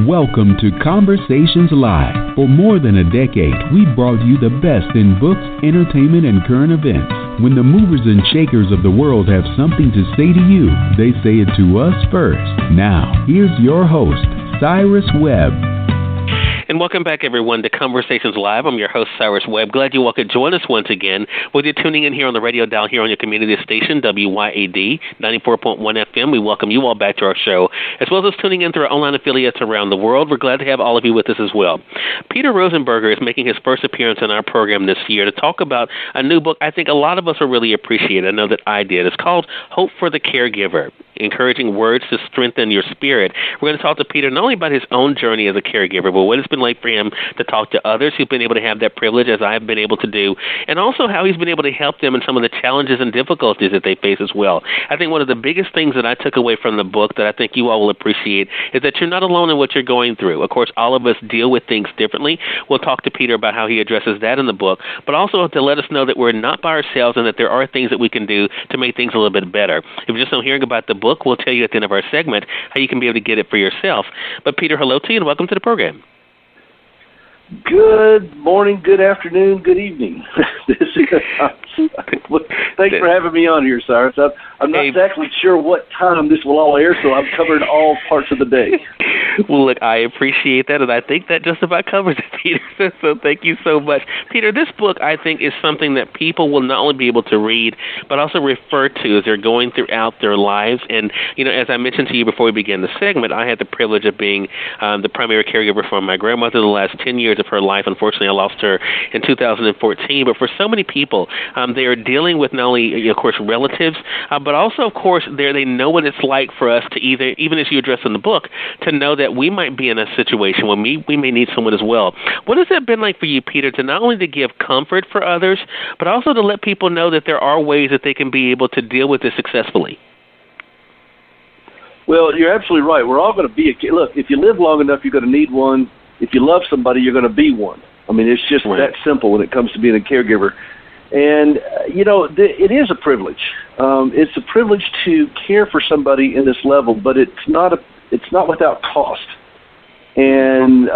Welcome to Conversations Live. For more than a decade, we've brought you the best in books, entertainment, and current events. When the movers and shakers of the world have something to say to you, they say it to us first. Now, here's your host, Cyrus Webb. And welcome back, everyone, to Conversations Live. I'm your host, Cyrus Webb. Glad you all could join us once again. Whether you're tuning in here on the radio dial here on your community station, WYAD 94.1 FM, we welcome you all back to our show, as well as tuning in through our online affiliates around the world. We're glad to have all of you with us as well. Peter Rosenberger is making his first appearance on our program this year to talk about a new book I think a lot of us will really appreciate. I know that I did. It's called Hope for the Caregiver, encouraging words to strengthen your spirit. We're going to talk to Peter not only about his own journey as a caregiver, but what it's been like for him to talk to others who've been able to have that privilege, as I've been able to do, and also how he's been able to help them in some of the challenges and difficulties that they face as well. I think one of the biggest things that I took away from the book that I think you all will appreciate is that you're not alone in what you're going through. Of course, all of us deal with things differently. We'll talk to Peter about how he addresses that in the book, but also to let us know that we're not by ourselves and that there are things that we can do to make things a little bit better. If you're just not hearing about the book, we'll tell you at the end of our segment how you can be able to get it for yourself. But Peter, hello to you and welcome to the program. Good morning, good afternoon, good evening. Thanks for having me on here, Cyrus. I'm not exactly sure what time this will all air, so I'm covering all parts of the day. Well, look, I appreciate that, and I think that just about covers it, Peter. So thank you so much. Peter, this book, I think, is something that people will not only be able to read, but also refer to as they're going throughout their lives. And, you know, as I mentioned to you before we began the segment, I had the privilege of being the primary caregiver for my grandmother the last 10 years of her life. Unfortunately, I lost her in 2014. But for so many people, they are dealing with not only, of course, relatives, but also, of course, they know what it's like for us to either, even as you address in the book, to know that we might be in a situation where we may need someone as well. What has that been like for you, Peter, to not only to give comfort for others, but also to let people know that there are ways that they can be able to deal with this successfully? Well, you're absolutely right. We're all going to be look, if you live long enough, you're going to need one. If you love somebody, you're going to be one. I mean, it's just that simple when it comes to being a caregiver. And, you know, it is a privilege. It's a privilege to care for somebody in this level, but it's not without cost. And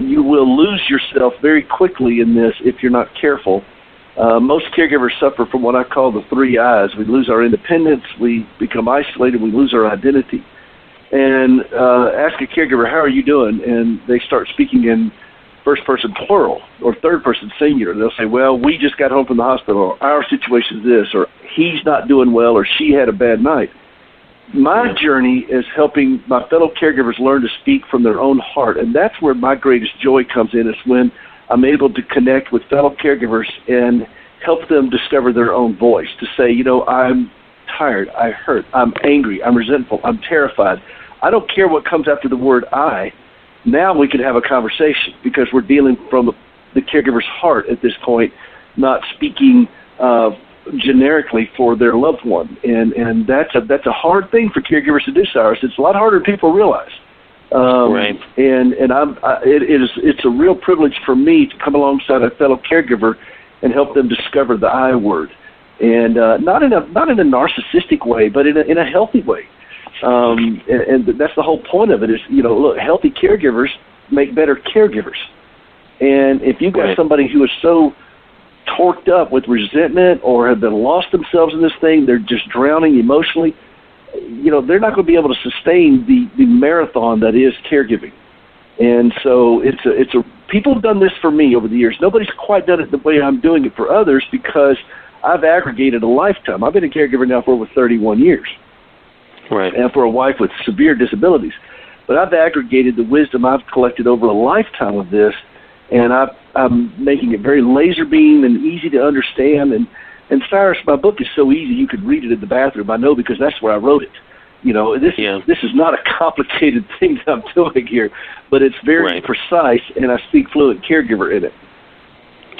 you will lose yourself very quickly in this if you're not careful. Most caregivers suffer from what I call the 3 I's. We lose our independence, we become isolated, we lose our identity. And ask a caregiver, how are you doing? And they start speaking in first person plural or third person singular. They'll say, well, we just got home from the hospital, or our situation is this, or he's not doing well, or she had a bad night. My journey is helping my fellow caregivers learn to speak from their own heart, and that's where my greatest joy comes in, is when I'm able to connect with fellow caregivers and help them discover their own voice, to say, you know, I'm tired, I hurt, I'm angry, I'm resentful, I'm terrified. I don't care what comes after the word I. Now we can have a conversation because we're dealing from the caregiver's heart at this point, not speaking generically for their loved one. And that's a hard thing for caregivers to do, Cyrus. It's a lot harder than people realize. Right. And it's a real privilege for me to come alongside a fellow caregiver and help them discover the I word. And not in a narcissistic way, but in a healthy way. And that's the whole point of it is, you know, look, healthy caregivers make better caregivers. And if you've got somebody who is so torqued up with resentment or have been lost themselves in this thing, they're just drowning emotionally, you know, they're not going to be able to sustain the marathon that is caregiving. And so people have done this for me over the years. Nobody's quite done it the way I'm doing it for others because I've aggregated a lifetime. I've been a caregiver now for over 31 years. Right. And for a wife with severe disabilities. But I've aggregated the wisdom I've collected over a lifetime of this, and I'm making it very laser beam and easy to understand. And Cyrus, my book is so easy you could read it in the bathroom. I know because that's where I wrote it. You know, this is not a complicated thing that I'm doing here, but it's very precise, and I speak fluent caregiver in it.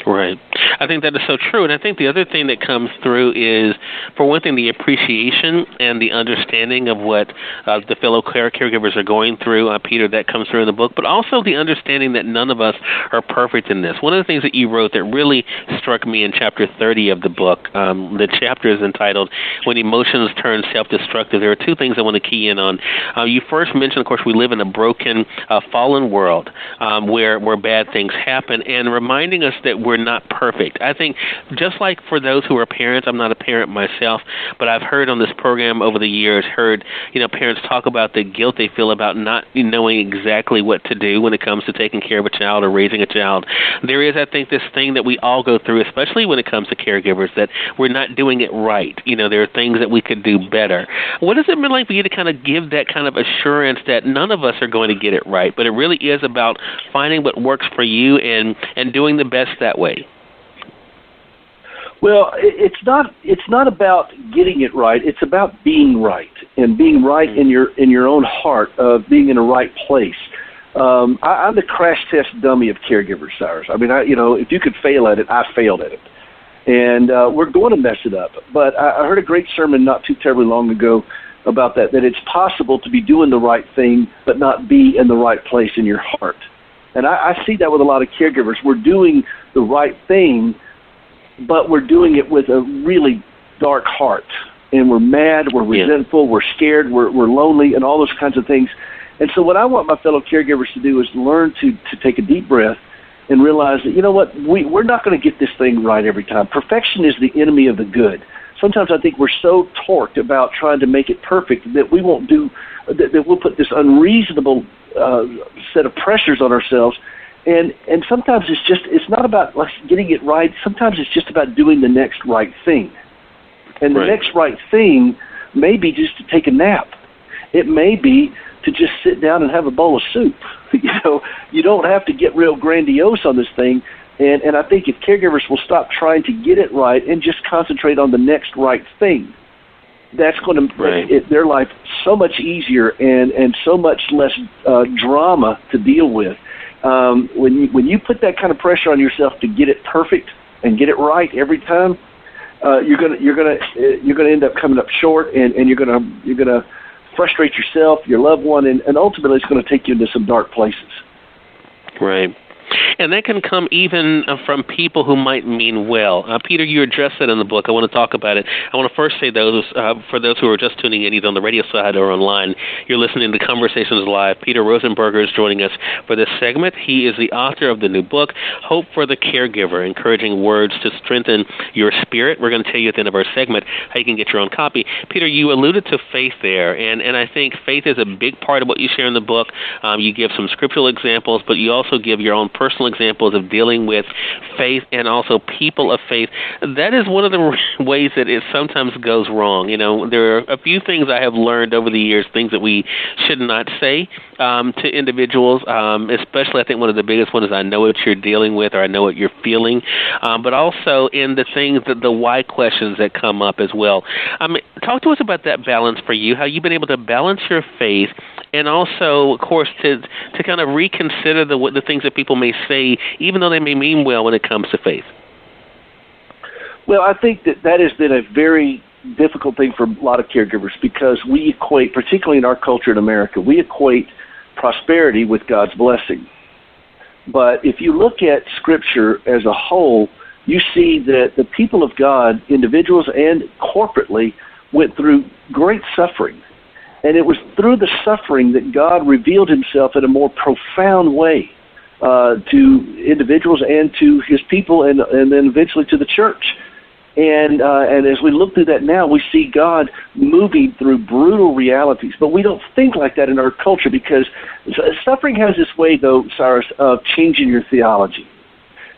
Right. I think that is so true. And I think the other thing that comes through is, for one thing, the appreciation and the understanding of what the fellow caregivers are going through, Peter, that comes through in the book, but also the understanding that none of us are perfect in this. One of the things that you wrote that really struck me in chapter 30 of the book, the chapter is entitled, When Emotions Turn Self-Destructive. There are two things I want to key in on. You first mentioned, of course, we live in a broken, fallen world where bad things happen, and reminding us that we're not perfect. I think just like for those who are parents, I'm not a parent myself, but I've heard on this program over the years, parents talk about the guilt they feel about not knowing exactly what to do when it comes to taking care of a child or raising a child. There is, I think, this thing that we all go through, especially when it comes to caregivers, that we're not doing it right. There are things that we could do better. What does it mean like for you to kind of give that kind of assurance that none of us are going to get it right, but it really is about finding what works for you and doing the best that way? Well, it's not about getting it right. It's about being right, and being right in your own heart, of being in the right place. I'm the crash test dummy of caregivers, Cyrus. I mean, if you could fail at it, I failed at it, and we're going to mess it up. But I heard a great sermon not too terribly long ago about that it's possible to be doing the right thing but not be in the right place in your heart. And I see that with a lot of caregivers. We're doing the right thing, but we're doing it with a really dark heart. And we're mad, we're resentful, we're scared, we're lonely, and all those kinds of things. And so what I want my fellow caregivers to do is learn to take a deep breath and realize that, you know what, we're not going to get this thing right every time. Perfection is the enemy of the good. Sometimes I think we're so torqued about trying to make it perfect that we won't that we'll put this unreasonable set of pressures on ourselves. And sometimes it's not about getting it right. Sometimes it's just about doing the next right thing. And the next right thing may be just to take a nap. It may be to just sit down and have a bowl of soup. You don't have to get real grandiose on this thing. And I think if caregivers will stop trying to get it right and just concentrate on the next right thing, that's going to make their life so much easier and so much less drama to deal with. When you put that kind of pressure on yourself to get it perfect and get it right every time, you're gonna end up coming up short, and you're gonna frustrate yourself, your loved one, and ultimately it's going to take you into some dark places. Right. And that can come even from people who might mean well. Peter, you addressed that in the book. I want to talk about it. I want to first say for those who are just tuning in, either on the radio side or online, you're listening to Conversations Live. Peter Rosenberger is joining us for this segment. He is the author of the new book, Hope for the Caregiver, Encouraging Words to Strengthen Your Spirit. We're going to tell you at the end of our segment how you can get your own copy. Peter, you alluded to faith there, and I think faith is a big part of what you share in the book. You give some scriptural examples, but you also give your own personal examples of dealing with faith and also people of faith. That is one of the ways that it sometimes goes wrong. There are a few things I have learned over the years, things that we should not say to individuals, especially I think one of the biggest ones is I know what you're dealing with or I know what you're feeling, but also in the things, the why questions that come up as well. Talk to us about that balance for you, how you've been able to balance your faith and also, of course, to kind of reconsider the things that people may say, even though they may mean well when it comes to faith. Well, I think that has been a very difficult thing for a lot of caregivers because we equate, particularly in our culture in America, we equate prosperity with God's blessing. But if you look at Scripture as a whole, you see that the people of God, individuals and corporately, went through great suffering. And it was through the suffering that God revealed himself in a more profound way to individuals and to his people and then eventually to the church. And as we look through that now, we see God moving through brutal realities. But we don't think like that in our culture because suffering has this way, though, Cyrus, of changing your theology.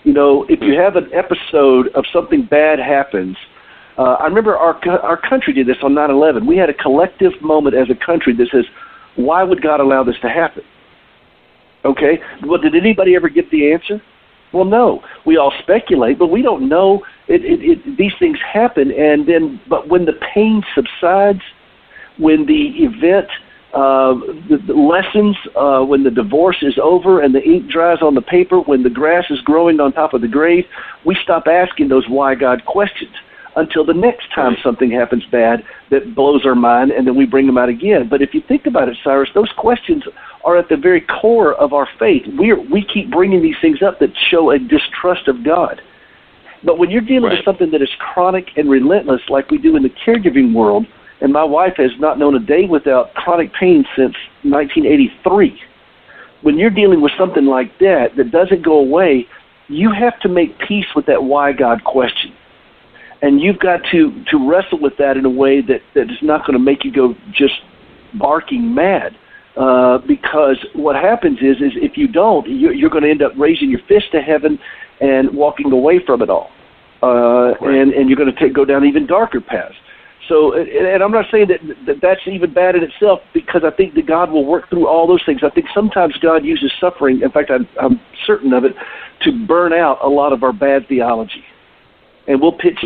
If you have an episode of something bad happens, I remember our country did this on 9/11. We had a collective moment as a country that says, why would God allow this to happen? Okay, well, did anybody ever get the answer? Well, no. We all speculate, but we don't know. These things happen, but when the pain subsides, when the event the lessons when the divorce is over and the ink dries on the paper, when the grass is growing on top of the grave. We stop asking those why God questions until the next time something happens bad that blows our mind, and then we bring them out again. But if you think about it, Cyrus, those questions are at the very core of our faith. We keep bringing these things up that show a distrust of God. But when you're dealing with something that is chronic and relentless like we do in the caregiving world, and my wife has not known a day without chronic pain since 1983, when you're dealing with something like that that doesn't go away, you have to make peace with that why God question. And you've got to wrestle with that in a way that is not going to make you go just barking mad. Because what happens is if you don't, you're going to end up raising your fist to heaven and walking away from it all. And you're going to go down even darker paths. So, and I'm not saying that that's even bad in itself, because I think that God will work through all those things. I think sometimes God uses suffering, in fact, I'm certain of it, to burn out a lot of our bad theology. And we'll pitch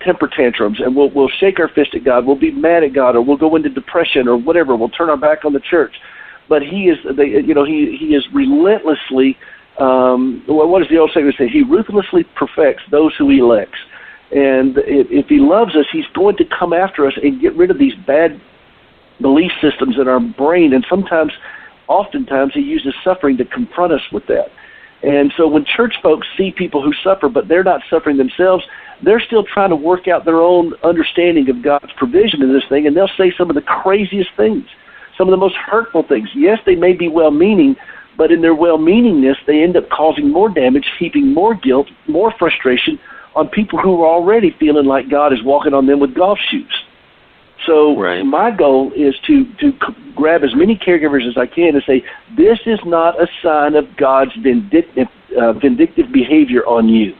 temper tantrums, and we'll shake our fist at God. We'll be mad at God, or we'll go into depression or whatever. We'll turn our back on the church. But He is relentlessly. What does the old saying say? He ruthlessly perfects those who He elects. And if He loves us, He's going to come after us and get rid of these bad belief systems in our brain. And oftentimes, He uses suffering to confront us with that. And so when church folks see people who suffer, but they're not suffering themselves, they're still trying to work out their own understanding of God's provision in this thing, and they'll say some of the craziest things, some of the most hurtful things. Yes, they may be well-meaning, but in their well-meaningness, they end up causing more damage, heaping more guilt, more frustration on people who are already feeling like God is walking on them with golf shoes. So my goal is to grab as many caregivers as I can and say, this is not a sign of God's vindictive behavior on you.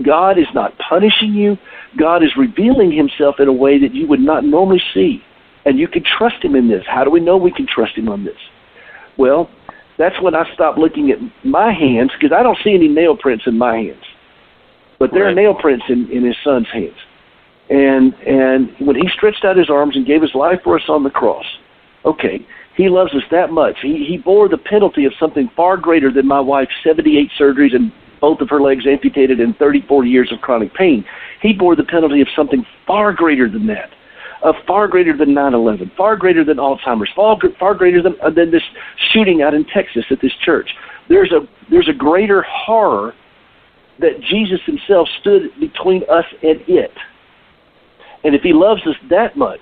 God is not punishing you. God is revealing Himself in a way that you would not normally see. And you can trust Him in this. How do we know we can trust Him on this? Well, that's when I stop looking at my hands, because I don't see any nail prints in my hands. But there are nail prints in His Son's hands. And when He stretched out His arms and gave His life for us on the cross, okay, He loves us that much. He bore the penalty of something far greater than my wife's 78 surgeries and both of her legs amputated and 34 years of chronic pain. He bore the penalty of something far greater than that, far greater than 9/11, far greater than Alzheimer's, far greater than this shooting out in Texas at this church. There's a greater horror that Jesus Himself stood between us and it. And if He loves us that much,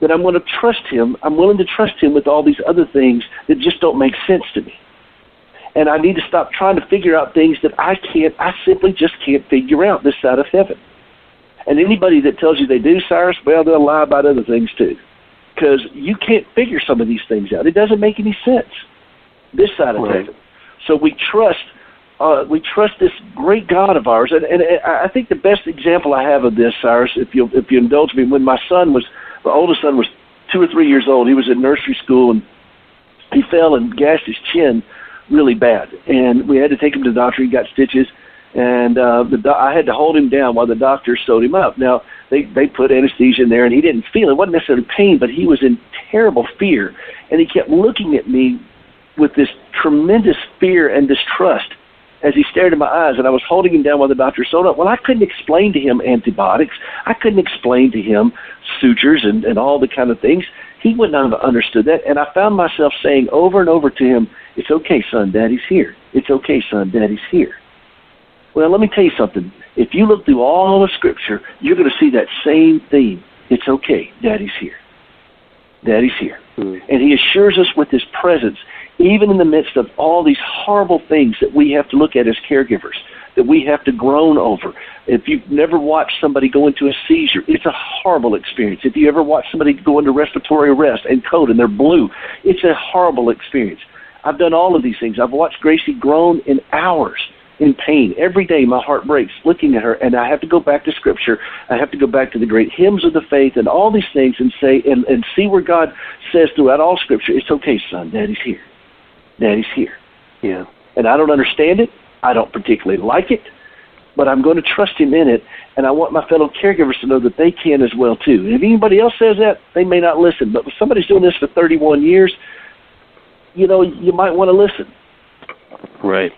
then I'm going to trust Him. I'm willing to trust Him with all these other things that just don't make sense to me. And I need to stop trying to figure out things that I simply just can't figure out this side of heaven. And anybody that tells you they do, Cyrus, well, they'll lie about other things too. Because you can't figure some of these things out. It doesn't make any sense this side of heaven. So we trust this great God of ours. And I think the best example I have of this, Cyrus, if you indulge me, when my oldest son was 2 or 3 years old, he was in nursery school, and he fell and gashed his chin really bad. And we had to take him to the doctor. He got stitches. And I had to hold him down while the doctor sewed him up. Now, they put anesthesia in there, and he didn't feel it. It wasn't necessarily pain, but he was in terrible fear. And he kept looking at me with this tremendous fear and distrust as he stared in my eyes, and I was holding him down while the doctor sewed up. Well, I couldn't explain to him antibiotics. I couldn't explain to him sutures and all the kind of things. He would not have understood that, and I found myself saying over and over to him, it's okay, son, Daddy's here. It's okay, son, Daddy's here. Well, let me tell you something. If you look through all of Scripture, you're going to see that same theme. It's okay, Daddy's here. Daddy's here. And He assures us with His presence, even in the midst of all these horrible things that we have to look at as caregivers, that we have to groan over. If you've never watched somebody go into a seizure, it's a horrible experience. If you ever watch somebody go into respiratory arrest and code and they're blue, it's a horrible experience. I've done all of these things. I've watched Gracie groan in hours in pain. Every day my heart breaks looking at her, and I have to go back to Scripture. I have to go back to the great hymns of the faith and all these things and say and see where God says throughout all Scripture, it's okay, son, Daddy's here. Daddy's here. Yeah. And I don't understand it. I don't particularly like it. but I'm going to trust him in it, and I want my fellow caregivers to know that they can as well, too. And if anybody else says that, they may not listen. But if somebody's doing this for 31 years, you might want to listen. Right.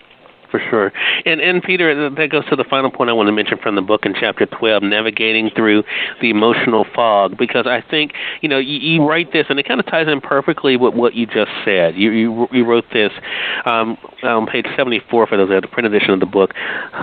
For sure. And Peter, that goes to the final point I want to mention from the book in chapter 12, navigating through the emotional fog, because I think, you write this, and it kind of ties in perfectly with what you just said. You wrote this on page 74 for those that have the print edition of the book.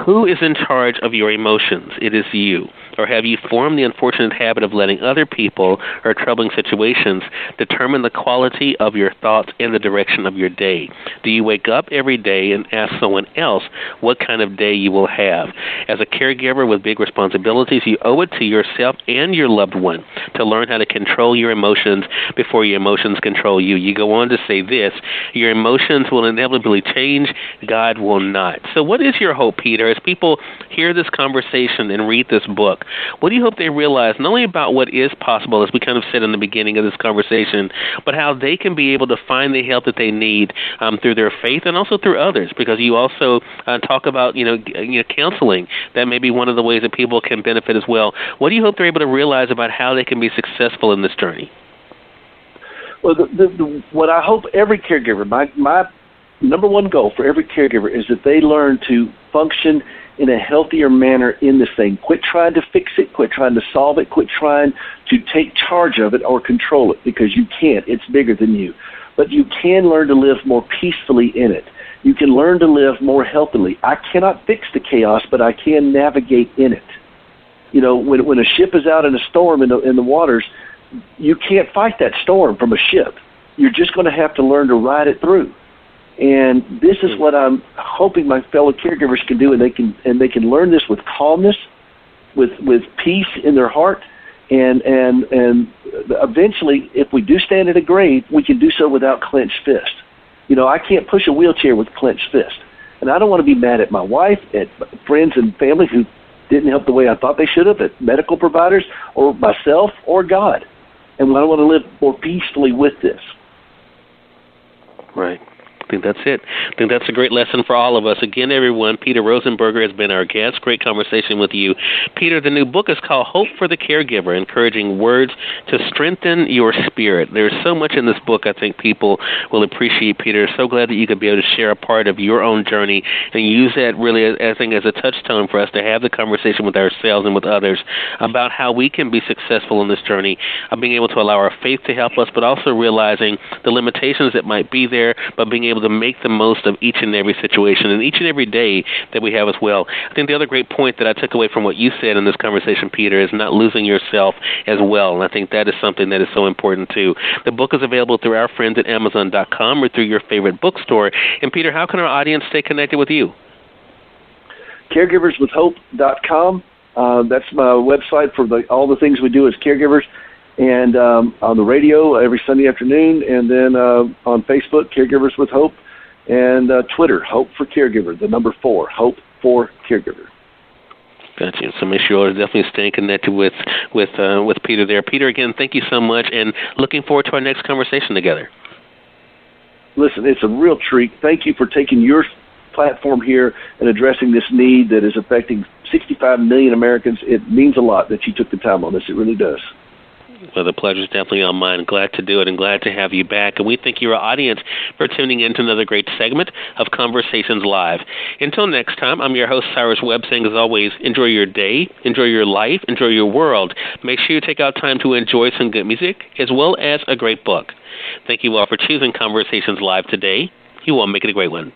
Who is in charge of your emotions? It is you. Or have you formed the unfortunate habit of letting other people or troubling situations determine the quality of your thoughts and the direction of your day? Do you wake up every day and ask someone else what kind of day you will have? As a caregiver with big responsibilities, you owe it to yourself and your loved one to learn how to control your emotions before your emotions control you. You go on to say this: your emotions will inevitably change, God will not. So what is your hope, Peter, as people hear this conversation and read this book? What do you hope they realize, not only about what is possible, as we kind of said in the beginning of this conversation, but how they can be able to find the help that they need through their faith and also through others? Because you also talk about counseling. That may be one of the ways that people can benefit as well. What do you hope they're able to realize about how they can be successful in this journey? Well, what I hope every caregiver, my number one goal for every caregiver is that they learn to function in a healthier manner in this thing. Quit trying to fix it, quit trying to solve it, quit trying to take charge of it or control it, because you can't. It's bigger than you. But you can learn to live more peacefully in it. You can learn to live more healthily. I cannot fix the chaos, but I can navigate in it. When a ship is out in a storm in the waters, you can't fight that storm from a ship. You're just going to have to learn to ride it through. And this is what I'm hoping my fellow caregivers can do, and they can learn this with calmness, with peace in their heart, and eventually, if we do stand at a grave, we can do so without clenched fist. I can't push a wheelchair with clenched fist, and I don't want to be mad at my wife, at friends and family who didn't help the way I thought they should have, at medical providers, or myself, or God. And I want to live more peacefully with this. Right. I think that's it. I think that's a great lesson for all of us. Again, everyone, Peter Rosenberger has been our guest. Great conversation with you. Peter, the new book is called Hope for the Caregiver, encouraging words to strengthen your spirit. There's so much in this book I think people will appreciate, Peter. So glad that you could be able to share a part of your own journey and use that really, I think, as a touchstone for us to have the conversation with ourselves and with others about how we can be successful in this journey of being able to allow our faith to help us, but also realizing the limitations that might be there, but being able to make the most of each and every situation and each and every day that we have as well. I think the other great point that I took away from what you said in this conversation, Peter, is not losing yourself as well. And I think that is something that is so important too. The book is available through our friends at Amazon.com or through your favorite bookstore. And Peter, how can our audience stay connected with you? Caregiverswithhope.com. That's my website for all the things we do as caregivers. And on the radio every Sunday afternoon, and then on Facebook, Caregivers with Hope, and Twitter, Hope for Caregiver, the number 4, Hope for Caregiver. Gotcha. So make sure you're definitely staying connected with Peter there. Peter, again, thank you so much, and looking forward to our next conversation together. Listen, it's a real treat. Thank you for taking your platform here and addressing this need that is affecting 65 million Americans. It means a lot that you took the time on this. It really does. Well, the pleasure is definitely on mine. Glad to do it and glad to have you back. And we thank your audience for tuning in to another great segment of Conversations Live. Until next time, I'm your host, Cyrus Webb, saying as always, enjoy your day, enjoy your life, enjoy your world. Make sure you take out time to enjoy some good music as well as a great book. Thank you all for choosing Conversations Live today. You all make it a great one.